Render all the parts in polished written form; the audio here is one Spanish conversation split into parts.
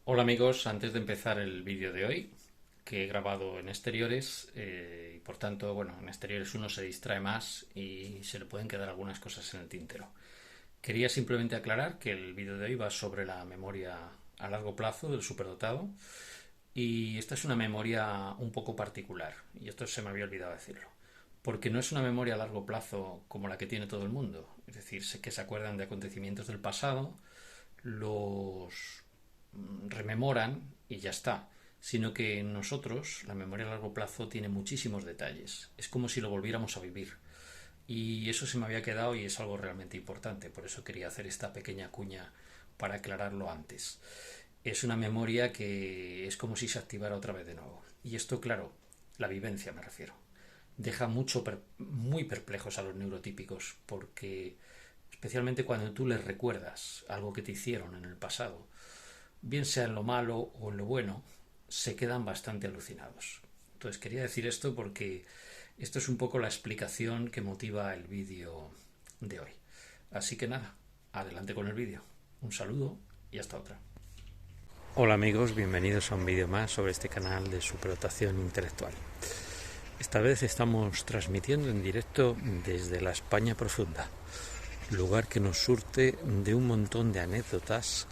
Hola amigos, antes de empezar el vídeo de hoy, que he grabado en exteriores, y por tanto, bueno, en exteriores uno se distrae más y se le pueden quedar algunas cosas en el tintero. Quería simplemente aclarar que el vídeo de hoy va sobre la memoria a largo plazo del superdotado y esta es una memoria un poco particular y esto se me había olvidado decirlo. Porque no es una memoria a largo plazo como la que tiene todo el mundo. Es decir, sé que se acuerdan de acontecimientos del pasado, los rememoran y ya está, sino que en nosotros la memoria a largo plazo tiene muchísimos detalles. Es como si lo volviéramos a vivir. Y eso se me había quedado y es algo realmente importante. Por eso quería hacer esta pequeña cuña para aclararlo antes. Es una memoria que es como si se activara otra vez de nuevo. Y esto, claro, la vivencia me refiero. Deja muy perplejos a los neurotípicos porque especialmente cuando tú les recuerdas algo que te hicieron en el pasado, bien sea en lo malo o en lo bueno, se quedan bastante alucinados. Entonces quería decir esto porque esto es un poco la explicación que motiva el vídeo de hoy. Así que nada, adelante con el vídeo. Un saludo y hasta otra. Hola amigos, bienvenidos a un vídeo más sobre este canal de superdotación intelectual. Esta vez estamos transmitiendo en directo desde la España profunda, lugar que nos surte de un montón de anécdotas.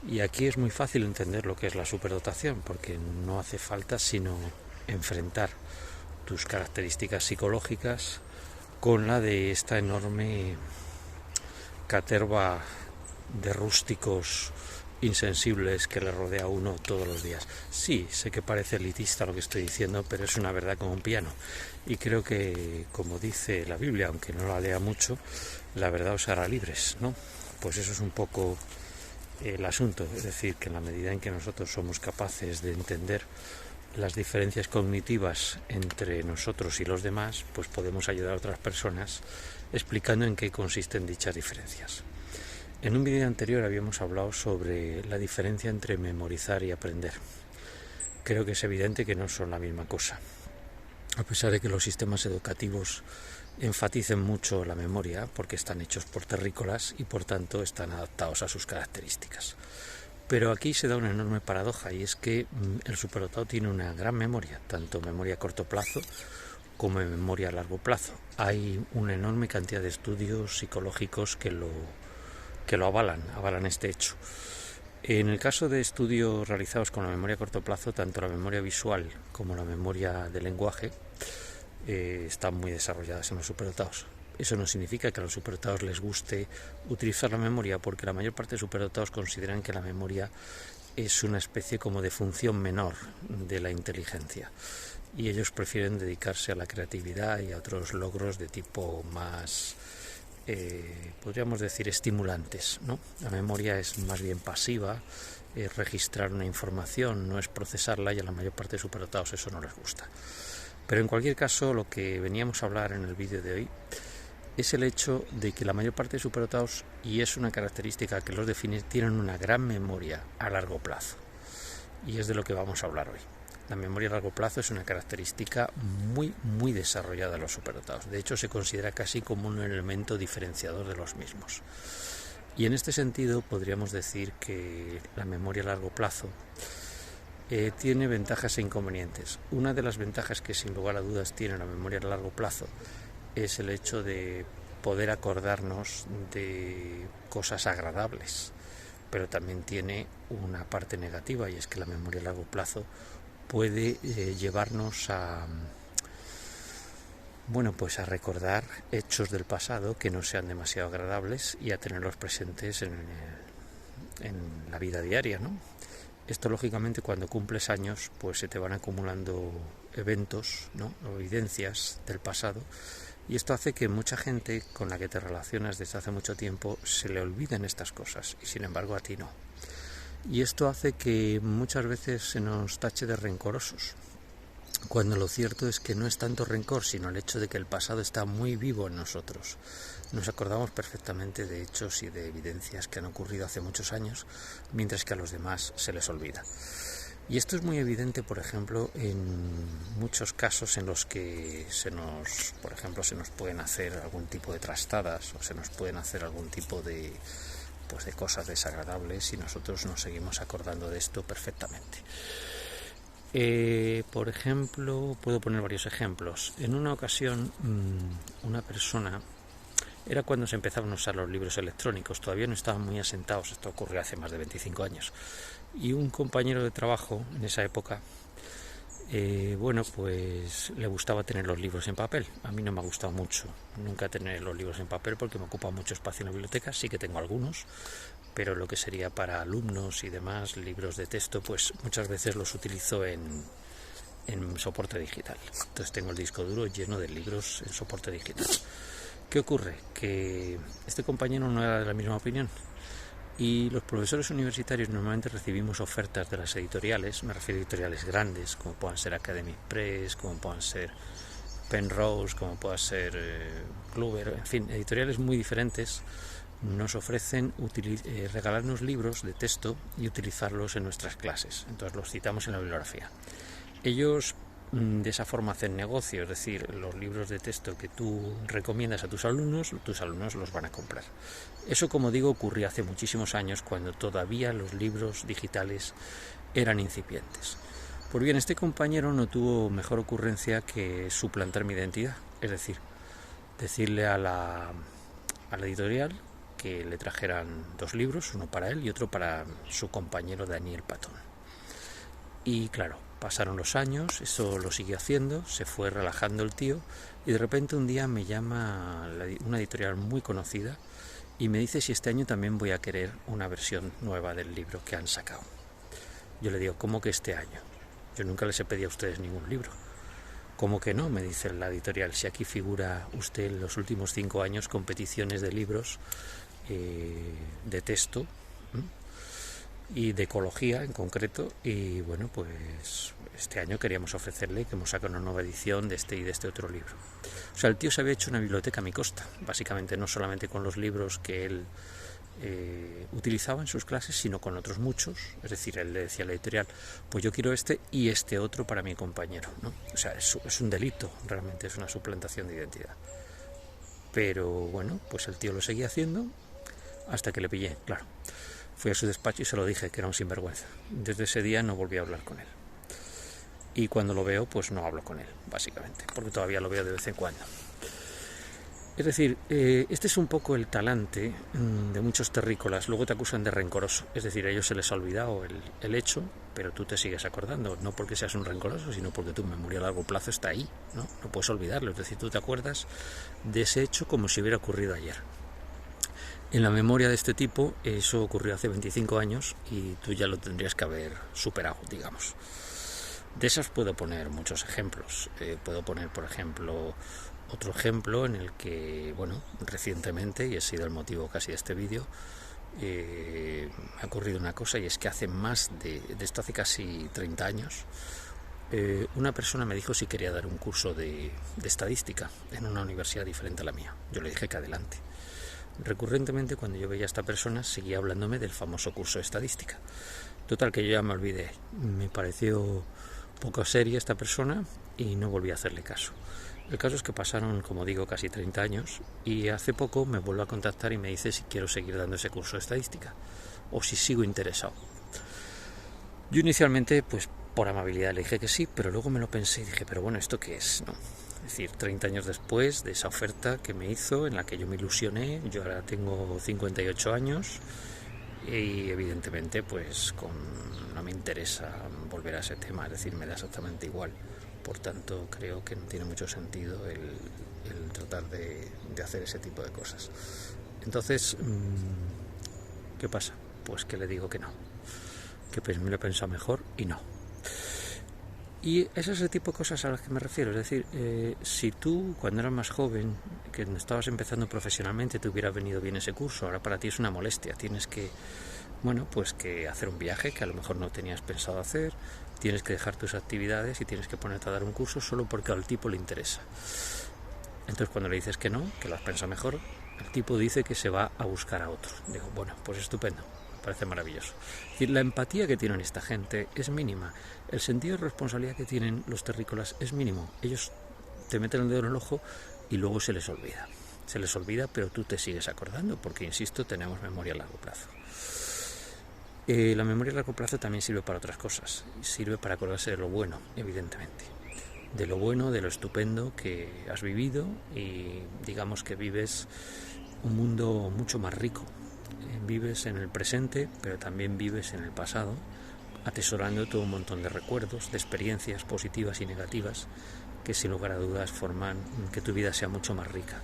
Y aquí es muy fácil entender lo que es la superdotación, porque no hace falta sino enfrentar tus características psicológicas con la de esta enorme caterva de rústicos insensibles que le rodea a uno todos los días. Sí, sé que parece elitista lo que estoy diciendo, pero es una verdad como un piano. Y creo que, como dice la Biblia, aunque no la lea mucho, la verdad os hará libres, ¿no? Pues eso es un poco el asunto, es decir, que en la medida en que nosotros somos capaces de entender las diferencias cognitivas entre nosotros y los demás, pues podemos ayudar a otras personas explicando en qué consisten dichas diferencias. En un vídeo anterior habíamos hablado sobre la diferencia entre memorizar y aprender. Creo que es evidente que no son la misma cosa. A pesar de que los sistemas educativos enfaticen mucho la memoria, porque están hechos por terrícolas y por tanto están adaptados a sus características. Pero aquí se da una enorme paradoja y es que el superdotado tiene una gran memoria, tanto memoria a corto plazo como en memoria a largo plazo. Hay una enorme cantidad de estudios psicológicos que lo avalan este hecho. En el caso de estudios realizados con la memoria a corto plazo, tanto la memoria visual como la memoria de lenguaje están muy desarrolladas en los superdotados. Eso no significa que a los superdotados les guste utilizar la memoria, porque la mayor parte de superdotados consideran que la memoria es una especie como de función menor de la inteligencia y ellos prefieren dedicarse a la creatividad y a otros logros de tipo más podríamos decir estimulantes, ¿no? La memoria es más bien pasiva, es registrar una información, no es procesarla, y a la mayor parte de superdotados eso no les gusta. Pero en cualquier caso, lo que veníamos a hablar en el vídeo de hoy es el hecho de que la mayor parte de superdotados, y es una característica que los define, tienen una gran memoria a largo plazo. Y es de lo que vamos a hablar hoy. La memoria a largo plazo es una característica muy desarrollada de los superdotados. De hecho, se considera casi como un elemento diferenciador de los mismos. Y en este sentido podríamos decir que la memoria a largo plazo tiene ventajas e inconvenientes. Una de las ventajas que sin lugar a dudas tiene la memoria a largo plazo es el hecho de poder acordarnos de cosas agradables, pero también tiene una parte negativa, y es que la memoria a largo plazo puede llevarnos a pues a recordar hechos del pasado que no sean demasiado agradables y a tenerlos presentes en la vida diaria, ¿no? Esto, lógicamente, cuando cumples años, pues se te van acumulando eventos, ¿no? O evidencias del pasado, y esto hace que mucha gente con la que te relacionas desde hace mucho tiempo se le olviden estas cosas, y sin embargo a ti no. Y esto hace que muchas veces se nos tache de rencorosos, cuando lo cierto es que no es tanto rencor, sino el hecho de que el pasado está muy vivo en nosotros. Nos acordamos perfectamente de hechos y de evidencias que han ocurrido hace muchos años, mientras que a los demás se les olvida. Y esto es muy evidente, por ejemplo, en muchos casos en los que se nos pueden hacer algún tipo de trastadas, o se nos pueden hacer algún tipo de pues de cosas desagradables y nosotros nos seguimos acordando de esto perfectamente. Por ejemplo, puedo poner varios ejemplos. En una ocasión, una persona, era cuando se empezaban a usar los libros electrónicos, todavía no estaban muy asentados, esto ocurrió hace más de 25 años, y un compañero de trabajo en esa época, pues le gustaba tener los libros en papel. A mí no me ha gustado mucho nunca tener los libros en papel porque me ocupa mucho espacio en la biblioteca. Sí que tengo algunos, pero lo que sería para alumnos y demás, libros de texto, pues muchas veces los utilizo en soporte digital. Entonces tengo el disco duro lleno de libros en soporte digital. ¿Qué ocurre? Que este compañero no era de la misma opinión. Y los profesores universitarios normalmente recibimos ofertas de las editoriales, me refiero a editoriales grandes, como puedan ser Academic Press, como puedan ser Penrose, como pueda ser Kluwer, en fin, editoriales muy diferentes. Nos ofrecen regalarnos libros de texto y utilizarlos en nuestras clases. Entonces los citamos en la bibliografía. Ellos de esa forma hacen negocio, es decir, los libros de texto que tú recomiendas a tus alumnos los van a comprar. Eso, como digo, ocurría hace muchísimos años, cuando todavía los libros digitales eran incipientes. Pues bien, este compañero no tuvo mejor ocurrencia que suplantar mi identidad, es decir, decirle a la editorial que le trajeran 2 libros, uno para él y otro para su compañero Daniel Patton. Y claro, pasaron los años, eso lo siguió haciendo, se fue relajando el tío, y de repente un día me llama una editorial muy conocida y me dice si este año también voy a querer una versión nueva del libro que han sacado. Yo le digo, ¿cómo que este año? Yo nunca les he pedido a ustedes ningún libro. ¿Cómo que no? Me dice la editorial, si aquí figura usted en los últimos 5 años competiciones de libros de texto y de ecología en concreto, y bueno, pues este año queríamos ofrecerle que hemos sacado una nueva edición de este y de este otro libro. O sea, el tío se había hecho una biblioteca a mi costa, básicamente, no solamente con los libros que él utilizaba en sus clases, sino con otros muchos. Es decir, él le decía a la editorial, pues yo quiero este y este otro para mi compañero, ¿no? O sea, es un delito, realmente es una suplantación de identidad. Pero bueno, pues el tío lo seguía haciendo hasta que le pillé, claro. Fui a su despacho y se lo dije, que era un sinvergüenza. Desde ese día no volví a hablar con él. Y cuando lo veo, pues no hablo con él, básicamente, porque todavía lo veo de vez en cuando. Es decir, este es un poco el talante de muchos terrícolas. Luego te acusan de rencoroso. Es decir, a ellos se les ha olvidado el hecho, pero tú te sigues acordando. No porque seas un rencoroso, sino porque tu memoria a largo plazo está ahí, ¿no? No puedes olvidarlo. Es decir, tú te acuerdas de ese hecho como si hubiera ocurrido ayer. En la memoria de este tipo, eso ocurrió hace 25 años y tú ya lo tendrías que haber superado, digamos. De esas puedo poner muchos ejemplos. Puedo poner, por ejemplo, otro ejemplo en el que, bueno, recientemente, y ha sido el motivo casi de este vídeo, me ha ocurrido una cosa, y es que hace casi 30 años, una persona me dijo si quería dar un curso de estadística en una universidad diferente a la mía. Yo le dije que adelante. Recurrentemente, cuando yo veía a esta persona, seguía hablándome del famoso curso de estadística. Total, que yo ya me olvidé. Me pareció poco seria esta persona y no volví a hacerle caso. El caso es que pasaron, como digo, casi 30 años, y hace poco me vuelve a contactar y me dice si quiero seguir dando ese curso de estadística o si sigo interesado. Yo inicialmente, pues por amabilidad, le dije que sí, pero luego me lo pensé y dije, pero bueno, ¿esto qué es? ¿No? Es decir, 30 años después de esa oferta que me hizo, en la que yo me ilusioné, yo ahora tengo 58 años y evidentemente pues no me interesa volver a ese tema, es decir, me da exactamente igual. Por tanto, creo que no tiene mucho sentido el tratar de hacer ese tipo de cosas. Entonces, ¿qué pasa? Pues que le digo que no, que pues me lo he pensado mejor y no. Y es ese tipo de cosas a las que me refiero. Es decir, si tú, cuando eras más joven, que estabas empezando profesionalmente, te hubiera venido bien ese curso, ahora para ti es una molestia. Tienes que, bueno, pues que hacer un viaje que a lo mejor no tenías pensado hacer, tienes que dejar tus actividades y tienes que ponerte a dar un curso solo porque al tipo le interesa. Entonces, cuando le dices que no, que lo has pensado mejor, el tipo dice que se va a buscar a otro. Digo, bueno, pues estupendo. Parece maravilloso. Es decir, la empatía que tienen esta gente es mínima. El sentido de responsabilidad que tienen los terrícolas es mínimo. Ellos te meten el dedo en el ojo y luego se les olvida. Se les olvida, pero tú te sigues acordando, porque, insisto, tenemos memoria a largo plazo. La memoria a largo plazo también sirve para otras cosas. Sirve para acordarse de lo bueno, evidentemente. De lo bueno, de lo estupendo que has vivido, y digamos que vives un mundo mucho más rico. Vives en el presente, pero también vives en el pasado, atesorando todo un montón de recuerdos, de experiencias positivas y negativas que sin lugar a dudas forman que tu vida sea mucho más rica.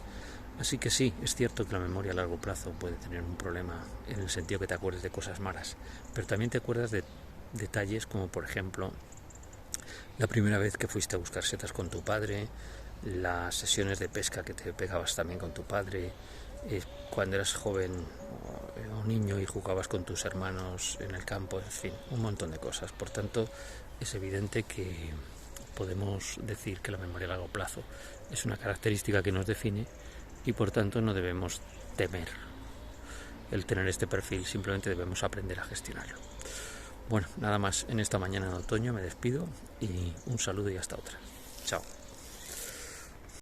Así que sí, es cierto que la memoria a largo plazo puede tener un problema en el sentido que te acuerdes de cosas malas, pero también te acuerdas de detalles como, por ejemplo, la primera vez que fuiste a buscar setas con tu padre, las sesiones de pesca que te pegabas también con tu padre, cuando eras joven o niño y jugabas con tus hermanos en el campo, en fin, un montón de cosas. Por tanto, es evidente que podemos decir que la memoria a largo plazo es una característica que nos define y por tanto no debemos temer el tener este perfil, simplemente debemos aprender a gestionarlo. Bueno, nada más en esta mañana de otoño, me despido y un saludo y hasta otra. Chao.